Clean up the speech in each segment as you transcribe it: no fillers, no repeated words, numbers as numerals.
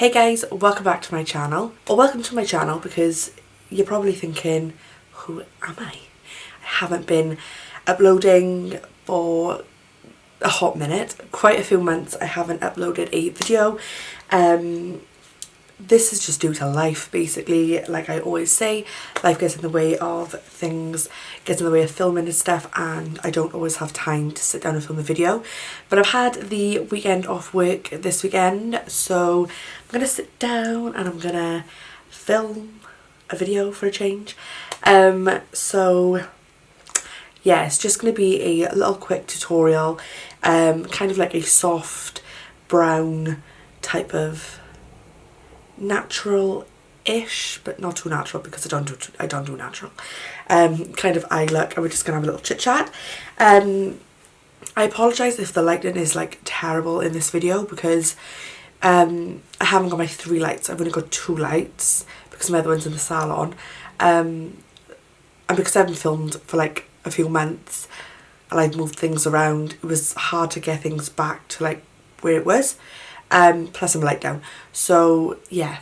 Hey guys, welcome back to my channel, or welcome to my channel because you're probably thinking, who am I? I haven't been uploading for a hot minute, quite a few months I haven't uploaded a video. This is just due to life basically. Like I always say, life gets in the way of things, gets in the way of filming and stuff, and I don't always have time to sit down and film a video. But I've had the weekend off work this weekend, so I'm gonna sit down and I'm gonna film a video for a change. So yeah, it's just gonna be a little quick tutorial, kind of like a soft brown type of natural-ish, but not too natural because I don't do natural kind of eye look, and we're just gonna have a little chit chat. I apologise if the lighting is like terrible in this video because I haven't got my 3 lights. I've only got 2 lights because my other one's in the salon, and because I haven't filmed for like a few months and I've moved things around, it was hard to get things back to like where it was. Plus I'm light down, so yeah,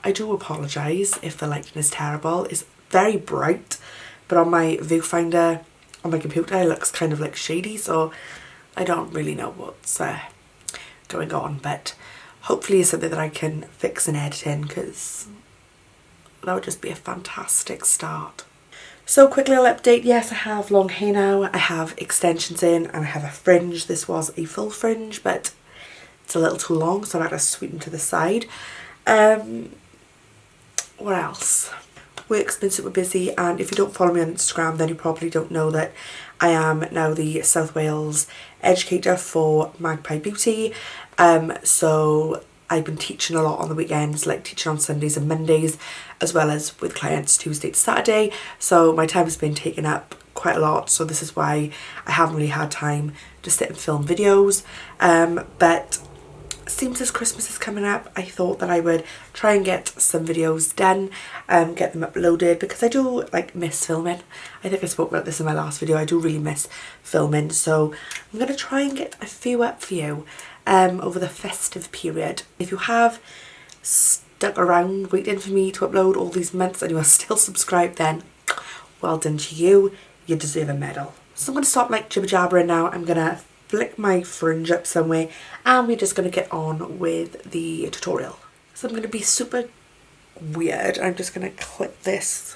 I do apologise if the lighting is terrible. It's very bright, but on my viewfinder on my computer it looks kind of like shady, so I don't really know what's going on, but hopefully it's something that I can fix and edit in, because that would just be a fantastic start. So quick little update, yes, I have long hair now, I have extensions in, and I have a fringe. This was a full fringe, but it's a little too long, so I had to sweep them to the side. What else? Work's been super busy, and if you don't follow me on Instagram then you probably don't know that I am now the South Wales educator for Magpie Beauty. So I've been teaching a lot on the weekends, like teaching on Sundays and Mondays, as well as with clients Tuesday to Saturday. So my time has been taken up quite a lot, so this is why I haven't really had time to sit and film videos. But seems as Christmas is coming up, I thought that I would try and get some videos done, get them uploaded, because I do like miss filming. I think I spoke about this in my last video. I do really miss filming, so I'm going to try and get a few up for you over the festive period. If you have stuck around waiting for me to upload all these months and you are still subscribed, then well done to you. You deserve a medal. So I'm going to stop like jibber jabbering now. I'm going to flick my fringe up somewhere and we're just going to get on with the tutorial. So I'm going to be super weird. I'm just going to clip this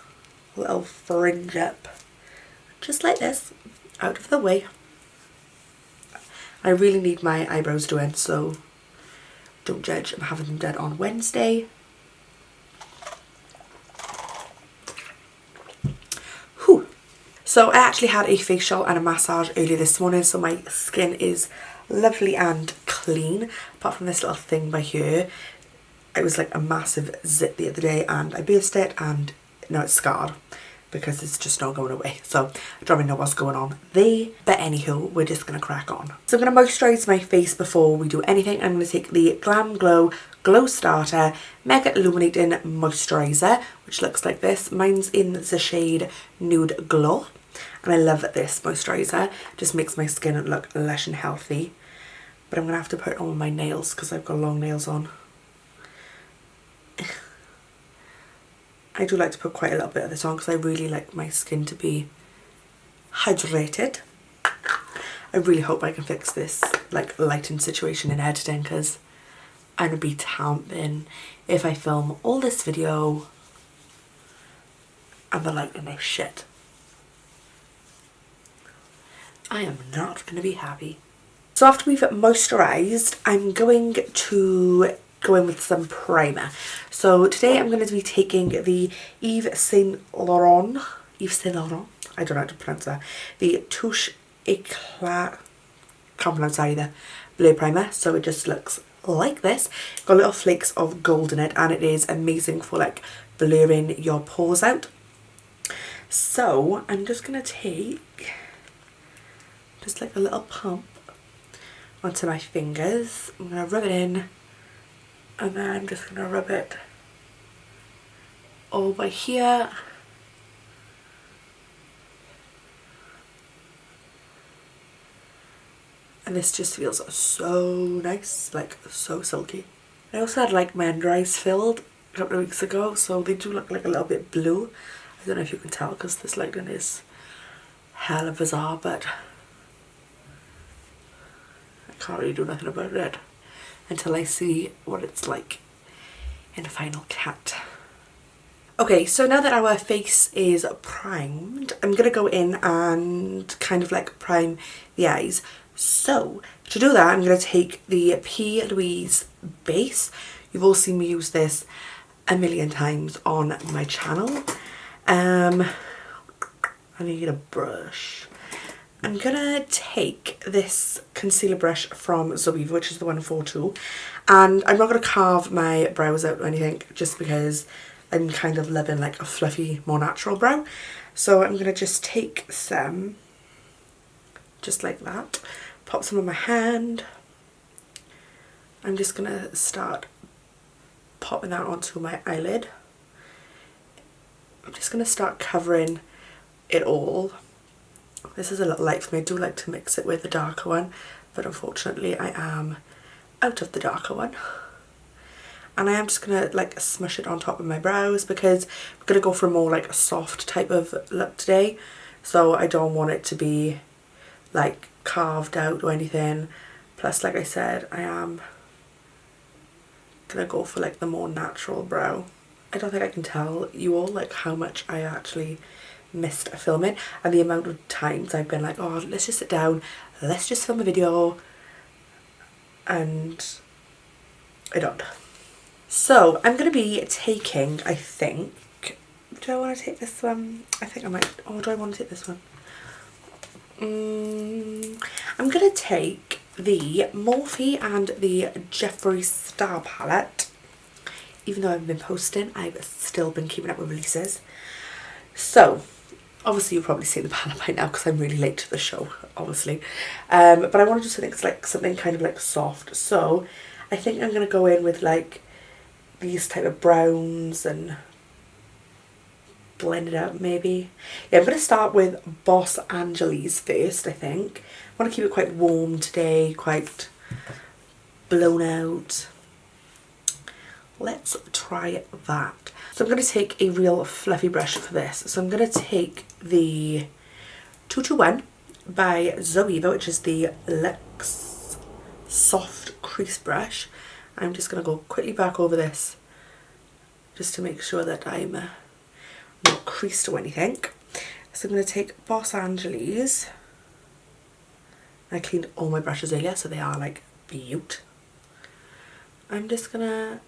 little fringe up just like this, out of the way. I really need my eyebrows doing, so don't judge. I'm having them done on Wednesday. Whew. So I actually had a facial and a massage earlier this morning, so my skin is lovely and clean, apart from this little thing by here. It was like a massive zit the other day and I burst it, and now it's scarred because it's just not going away. So I don't really know what's going on there, but anywho, we're just going to crack on. So I'm going to moisturise my face before we do anything. I'm going to take the Glam Glow Glow Starter Mega Illuminating Moisturiser, which looks like this. Mine's in the shade Nude Glow. And I love this moisturiser, just makes my skin look lush and healthy. But I'm going to have to put it on my nails because I've got long nails on. I do like to put quite a little bit of this on because I really like my skin to be hydrated. I really hope I can fix this like lighting situation in editing, because I'm going to be tamping if I film all this video and the lighting is shit. I am not going to be happy. So after we've moisturised, I'm going to go in with some primer. So today I'm going to be taking the Yves Saint Laurent, I don't know how to pronounce that, the Touche Eclat, can't pronounce that either, blue primer. So it just looks like this. Got little flakes of gold in it, and it is amazing for like blurring your pores out. So I'm just going to take just like a little pump onto my fingers. I'm going to rub it in, and then I'm just going to rub it over here. And this just feels so nice, like so silky. I also had like my under eyes filled a couple of weeks ago, so they do look like a little bit blue. I don't know if you can tell because this lighting is hella bizarre, but I can't really do nothing about it until I see what it's like in the final cut. Okay, so now that our face is primed, I'm going to go in and kind of like prime the eyes. So to do that, I'm going to take the P. Louise base. You've all seen me use this a million times on my channel. I need a brush. I'm gonna take this concealer brush from Zoe, which is the 142, and I'm not gonna carve my brows out or anything just because I'm kind of loving like a fluffy, more natural brow. So I'm gonna just take some, just like that, pop some on my hand. I'm just gonna start popping that onto my eyelid. I'm just gonna start covering it all. This is a little light for me. I do like to mix it with the darker one, but unfortunately I am out of the darker one. And I am just gonna like smush it on top of my brows because I'm gonna go for a more like a soft type of look today. So I don't want it to be like carved out or anything. Plus, like I said, I am gonna go for like the more natural brow. I don't think I can tell you all like how much I actually missed filming and the amount of times I've been like, oh, let's just sit down, let's just film a video, and I don't. So I'm going to be taking, I think, do I want to take this one? I think I might, oh, do I want to take this one? I'm going to take the Morphe and the Jeffree Star Palette. Even though I've been posting, I've still been keeping up with releases. So obviously you've probably seen the palette by now because I'm really late to the show, obviously. But I want to do something like something kind of like soft. So I think I'm going to go in with like these type of browns and blend it out maybe. Yeah, I'm going to start with Boss Angeles first, I think. I want to keep it quite warm today, quite blown out. Let's try that. So I'm going to take a real fluffy brush for this. So I'm going to take the 221 by Zoe, which is the Luxe Soft Crease Brush. I'm just going to go quickly back over this just to make sure that I'm not creased or anything. So I'm going to take Boss Angeles. I cleaned all my brushes earlier, so they are like beaut. I'm just going to...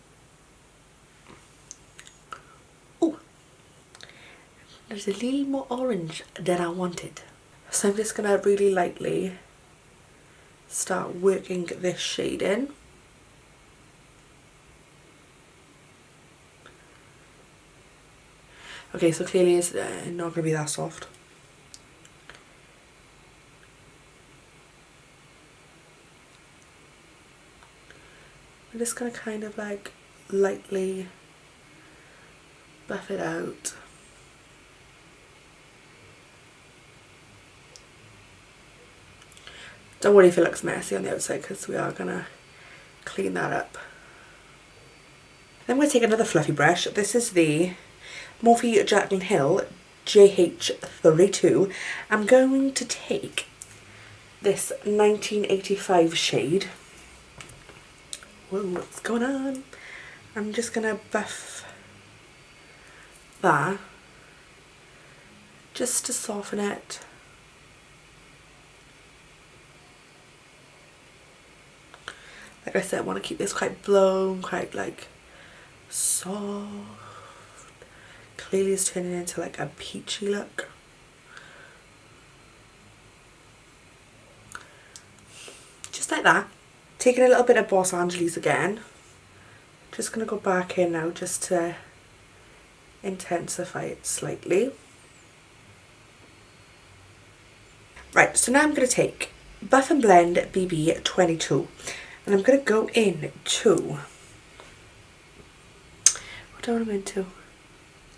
There's a little more orange than I wanted. So I'm just going to really lightly start working this shade in. Okay, so clearly it's not going to be that soft. I'm just going to kind of like lightly buff it out. Don't worry if it looks messy on the outside because we are going to clean that up. Then we're going to take another fluffy brush. This is the Morphe Jaclyn Hill JH32. I'm going to take this 1985 shade. Whoa, what's going on? I'm just going to buff that just to soften it. Like I said, I want to keep this quite blown, quite like soft. Clearly it's turning into like a peachy look. Just like that. Taking a little bit of Boss Angeles again. Just going to go back in now just to intensify it slightly. Right, so now I'm going to take Buff and Blend BB22. And I'm going to go in to, what do I want to go into?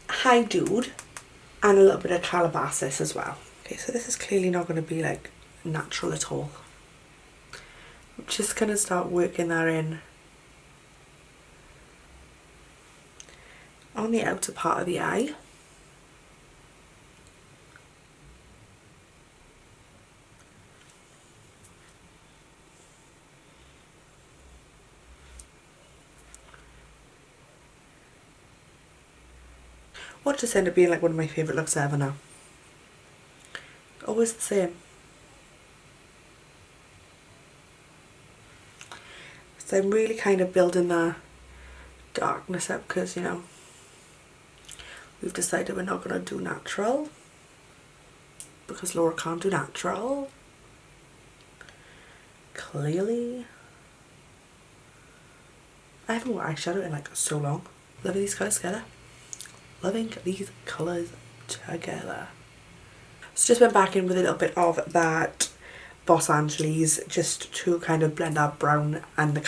Hi Dude, and a little bit of Calabasas as well. Okay, so this is clearly not going to be like natural at all. I'm just going to start working that in on the outer part of the eye. What just ended up being like one of my favourite looks ever now. Always the same. So I'm really kind of building that darkness up because, you know, we've decided we're not going to do natural because Laura can't do natural. Clearly. I haven't worn eyeshadow in like so long. Loving these colours together. Loving these colours together. So just went back in with a little bit of that Los Angeles just to kind of blend that brown and the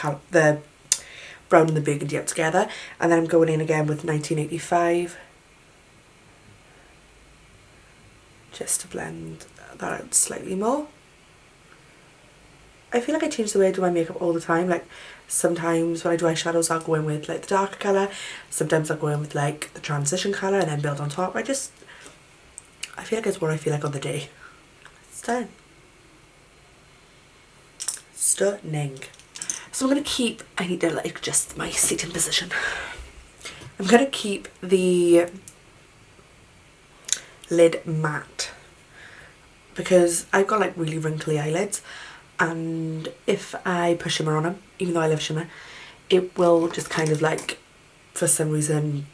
brown and the burgundy up together. And then I'm going in again with 1985 just to blend that out slightly more. I feel like I change the way I do my makeup all the time. Like sometimes when I do eyeshadows I'll go in with like the darker colour, sometimes I'll go in with like the transition colour and then build on top. I feel like it's what I feel like on the day. Stunning. Stunning. So I'm going to keep, I need to like adjust my seating position. I'm going to keep the lid matte because I've got like really wrinkly eyelids, and if I put shimmer on them, even though I love shimmer, it will just kind of like for some reason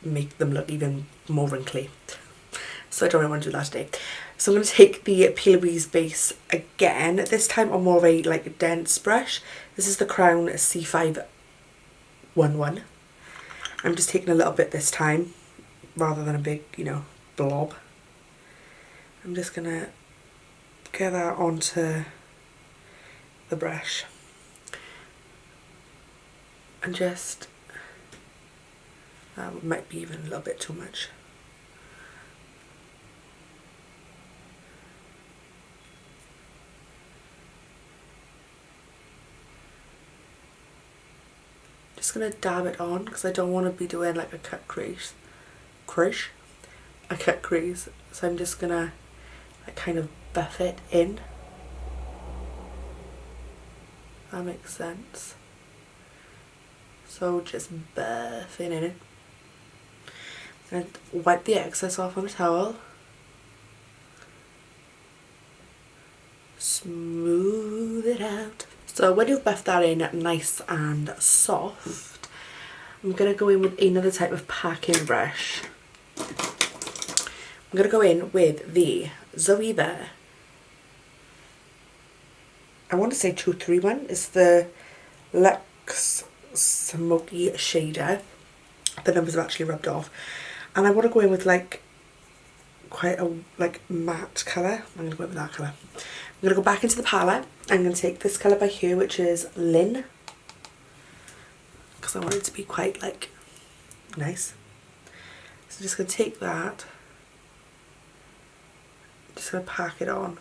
make them look even more wrinkly. So I don't really want to do that today. So I'm going to take the Enquiries base again, this time on more of a like dense brush. This is the Crown C511. I'm just taking a little bit this time rather than a big, you know, blob. I'm just going to get that onto the brush and just, that might be even a little bit too much. Just gonna dab it on because I don't want to be doing like a cut crease. A cut crease. So I'm just gonna like kind of buff it in. That makes sense. So just buffing in it. And wipe the excess off on a towel. Smooth it out. So when you've buffed that in nice and soft, I'm going to go in with another type of packing brush. I'm going to go in with the Zoeva, I want to say 231, it's the Luxe Smoky Shader. The numbers have actually rubbed off. And I want to go in with like quite a like matte colour. I'm going to go in with that colour. I'm going to go back into the palette. I'm going to take this colour by here, which is Lynn, because I want it to be quite like nice. So I'm just going to take that, just going to pack it on.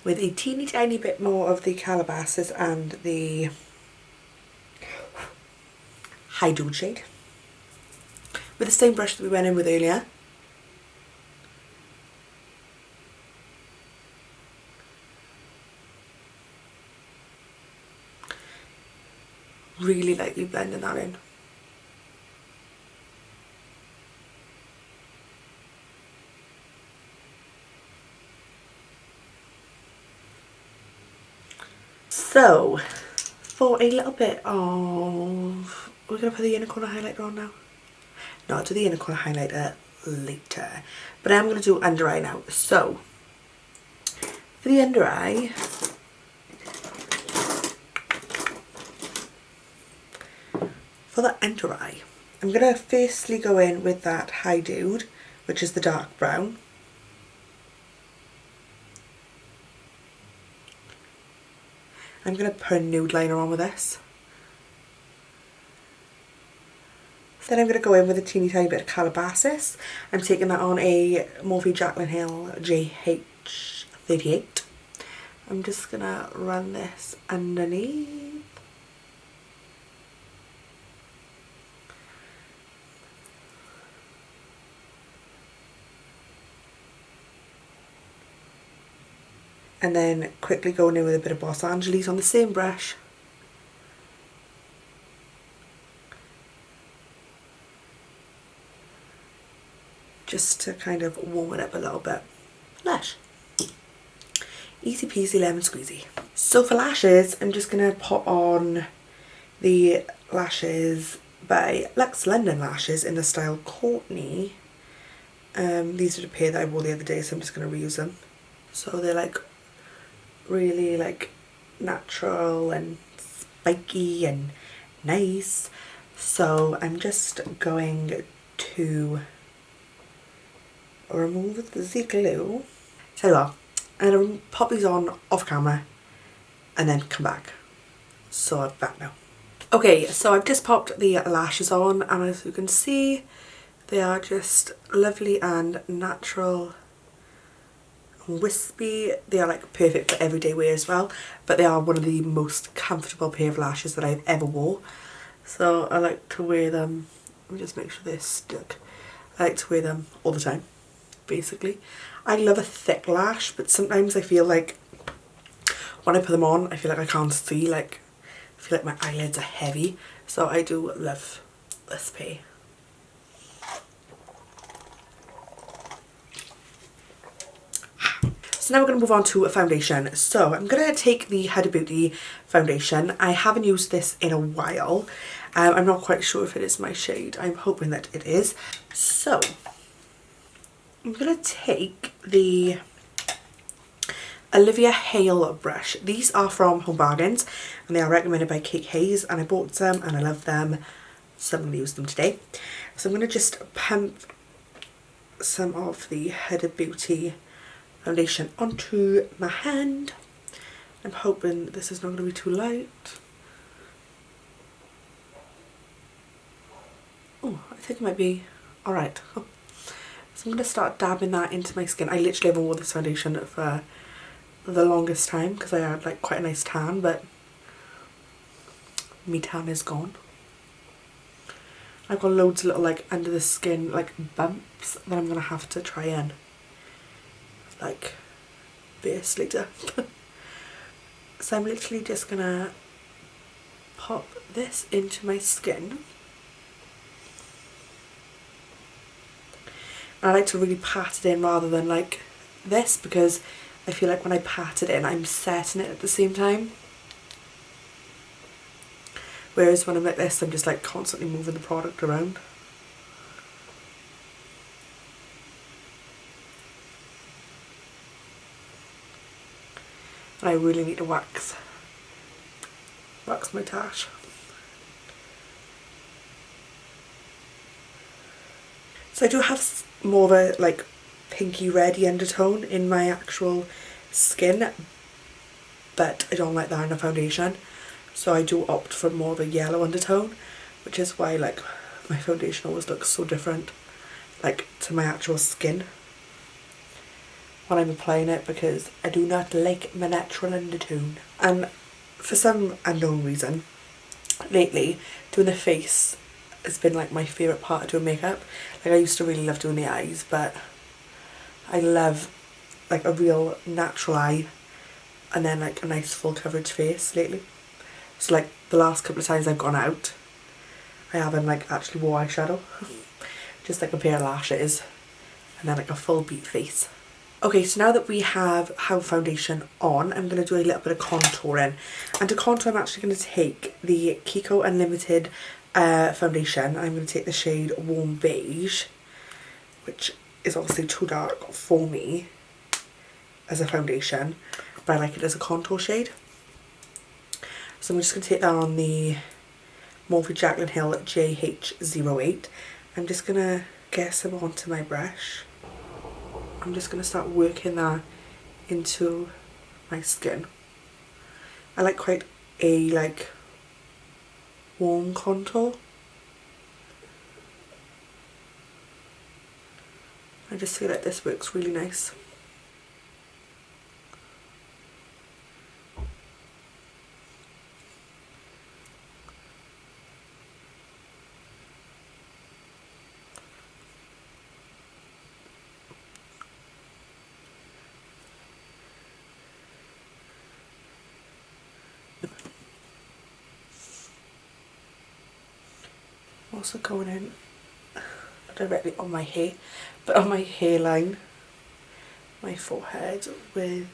With a teeny tiny bit more of the Calabasas and the High Dude shade. With the same brush that we went in with earlier. Really lightly blending that in. So, for a little bit of, we're going to put the inner corner highlighter on now. No, I'll do the inner corner highlighter later. But I'm going to do under eye now. So, for the under eye, I'm going to firstly go in with that High Dude, which is the dark brown. I'm going to put a nude liner on with this. Then I'm going to go in with a teeny tiny bit of Calabasas. I'm taking that on a Morphe Jaclyn Hill JH38. I'm just going to run this underneath. And then quickly going in with a bit of Los Angeles on the same brush. Just to kind of warm it up a little bit. Lush. Easy peasy lemon squeezy. So for lashes, I'm just going to pop on the lashes by Luxe London Lashes in the style Courtney. These are the pair that I wore the other day, so I'm just going to reuse them. So they're like really like natural and spiky and nice. So I'm just going to remove the glue. Tell you what, I'm going to pop these on off camera and then come back. So I'm back now. Okay, so I've just popped the lashes on, and as you can see, they are just lovely and natural and wispy. They are like perfect for everyday wear as well, but they are one of the most comfortable pair of lashes that I've ever wore. So I like to wear them. Let me just make sure they're stuck. I like to wear them all the time, basically. I love a thick lash, but sometimes I feel like when I put them on, I feel like I can't see, like I feel like my eyelids are heavy. So I do love this pair. So now we're going to move on to a foundation. So I'm going to take the Huda Beauty foundation. I haven't used this in a while. I'm not quite sure if it is my shade. I'm hoping that it is. So I'm going to take the Olivia Hale brush. These are from Home Bargains and they are recommended by Kate Hayes, and I bought some and I love them, so I'm going to use them today. So I'm going to just pump some of the Huda Beauty foundation onto my hand. I'm hoping this is not going to be too light. Oh, I think it might be alright. So I'm going to start dabbing that into my skin. I literally haven't worn this foundation for the longest time because I had like quite a nice tan, but me tan is gone. I've got loads of little like under the skin like bumps that I'm going to have to try and like base later. So I'm literally just going to pop this into my skin. I like to really pat it in rather than like this, because I feel like when I pat it in, I'm setting it at the same time. Whereas when I'm like this, I'm just like constantly moving the product around. And I really need to wax my tash. So I do have more of a like pinky reddy undertone in my actual skin, but I don't like that in a foundation, so I do opt for more of a yellow undertone, which is why like my foundation always looks so different like to my actual skin when I'm applying it, because I do not like my natural undertone. And for some unknown reason lately, doing the face has been like my favourite part of doing makeup. Like I used to really love doing the eyes, but I love like a real natural eye and then like a nice full coverage face lately. So like the last couple of times I've gone out, I haven't like actually wore eyeshadow. Just like a pair of lashes and then like a full beat face. Okay, so now that we have foundation on, I'm going to do a little bit of contouring. And to contour, I'm actually going to take the Kiko Unlimited foundation. I'm going to take the shade Warm Beige, which is obviously too dark for me as a foundation, but I like it as a contour shade. So I'm just going to take that on the Morphe Jaclyn Hill JH08. I'm just going to get some onto my brush. I'm just going to start working that into my skin. I like quite a like warm contour. I just feel like this works really nice. Also going in directly on my hair, but on my hairline, my forehead, with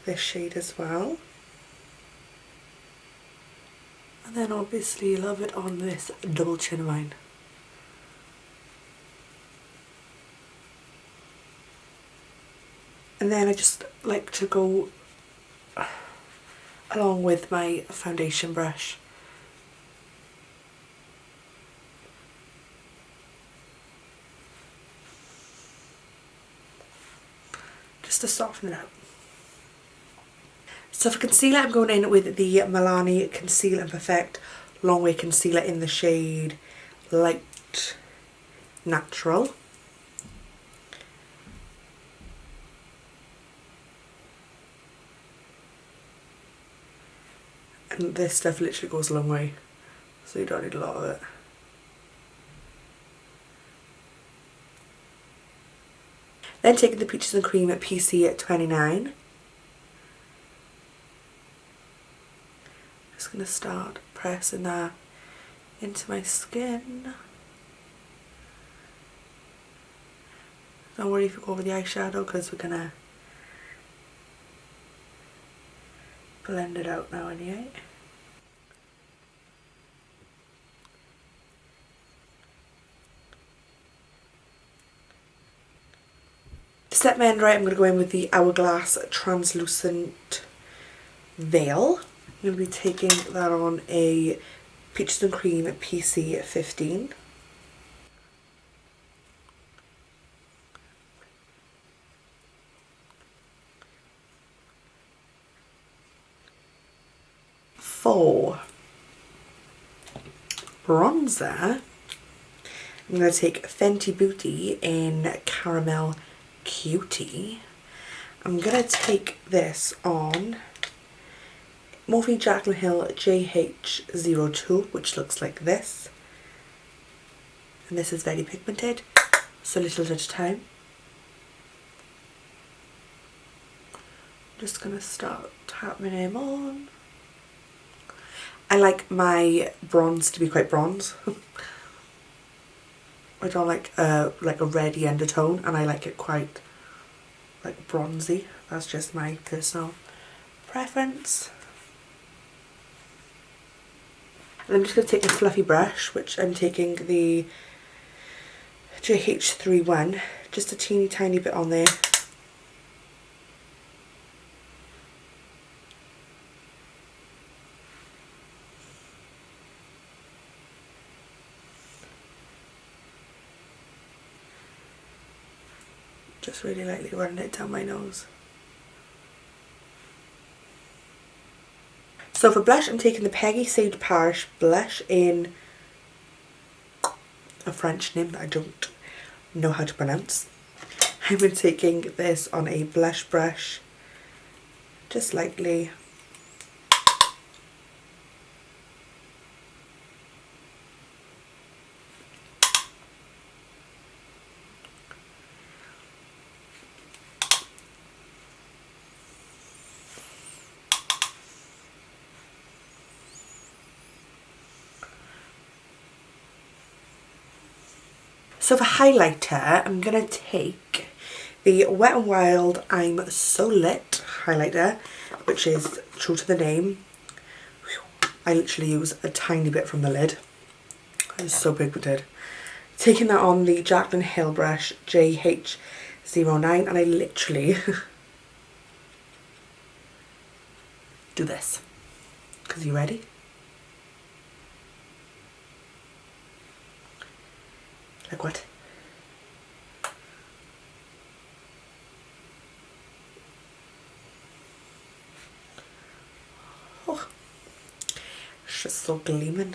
this shade as well. And then obviously love it on this double chin of mine. And then I just like to go along with my foundation brush. Just to soften it out. So for concealer, I'm going in with the Milani Conceal and Perfect Long Way Concealer in the shade Light Natural. And this stuff literally goes a long way, so you don't need a lot of it. Then taking the Peaches and Cream at PC at 29. Just going to start pressing that into my skin. Don't worry if you go over the eyeshadow, because we're going to blend it out now anyway. To set my end right, I'm going to go in with the Hourglass Translucent Veil. I'm going to be taking that on a Peaches and Cream PC 15. For bronzer, I'm going to take Fenty Beauty in Caramel Cutie. I'm going to take this on Morphe Jaclyn Hill JH02, which looks like this. And this is very pigmented, so little at a time. I'm just going to start tapping him on. I like my bronze to be quite bronze. I don't like a reddy undertone, and I like it quite like bronzy. That's just my personal preference. And I'm just going to take a fluffy brush, which I'm taking the JH31, just a teeny tiny bit on there. Just really lightly running it down my nose. So for blush, I'm taking the Peggy Sage Parish blush in a French name that I don't know how to pronounce. I've been taking this on a blush brush, just lightly. So for highlighter, I'm going to take the Wet n Wild I'm So Lit highlighter, which is true to the name. I literally use a tiny bit from the lid. It's so pigmented. Taking that on the Jaclyn Hill brush JH09, and I literally do this. Because you ready? Like what? It's so gleaming.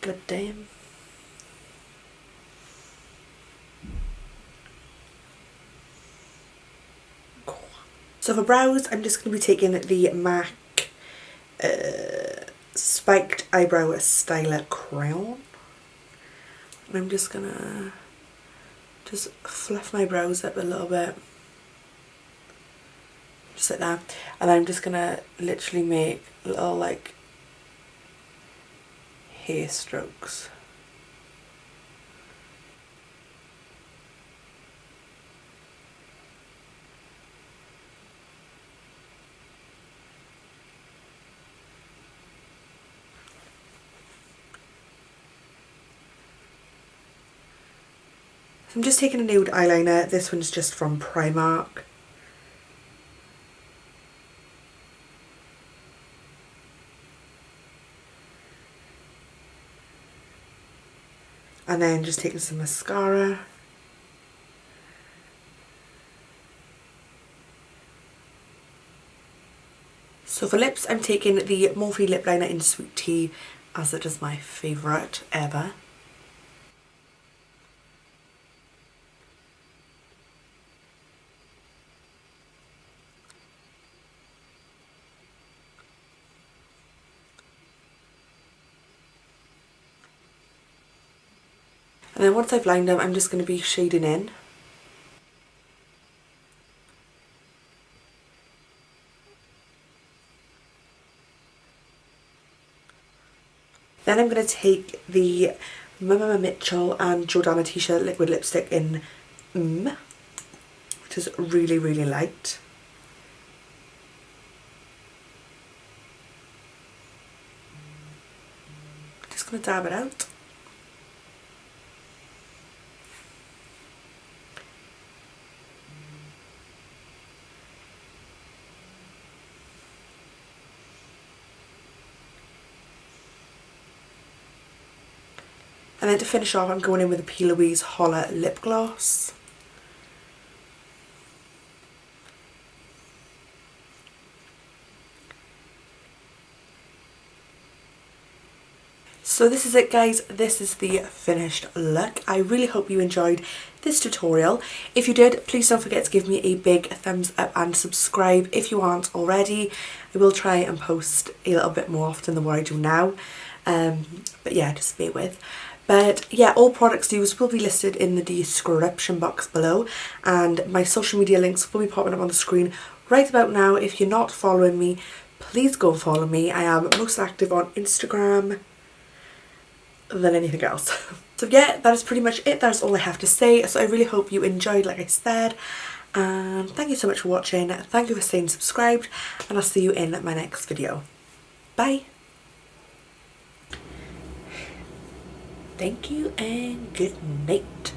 God damn. So for brows, I'm just going to be taking the MAC Spiked Eyebrow Styler Crown. And I'm just going to just fluff my brows up a little bit. Just like that. And I'm just going to literally make little like hair strokes. I'm just taking a nude eyeliner. This one's just from Primark. And then just taking some mascara. So for lips, I'm taking the Morphe lip liner in Sweet Tea, as it is my favourite ever. And then once I've lined them, I'm just going to be shading in. Then I'm going to take the Mama Mitchell and Jordana Tisha liquid lipstick in which is really, really light. Just going to dab it out. And then to finish off, I'm going in with the P. Louise Holler lip gloss. So this is it, guys. This is the finished look. I really hope you enjoyed this tutorial. If you did, please don't forget to give me a big thumbs up and subscribe if you aren't already. I will try and post a little bit more often than what I do now. But yeah, just bear with. But yeah, all products used will be listed in the description box below, and my social media links will be popping up on the screen right about now. If you're not following me, please go follow me. I am most active on Instagram than anything else. So yeah, that is pretty much it. That's all I have to say. So I really hope you enjoyed, like I said, and thank you so much for watching. Thank you for staying subscribed, and I'll see you in my next video. Bye. Thank you and good night.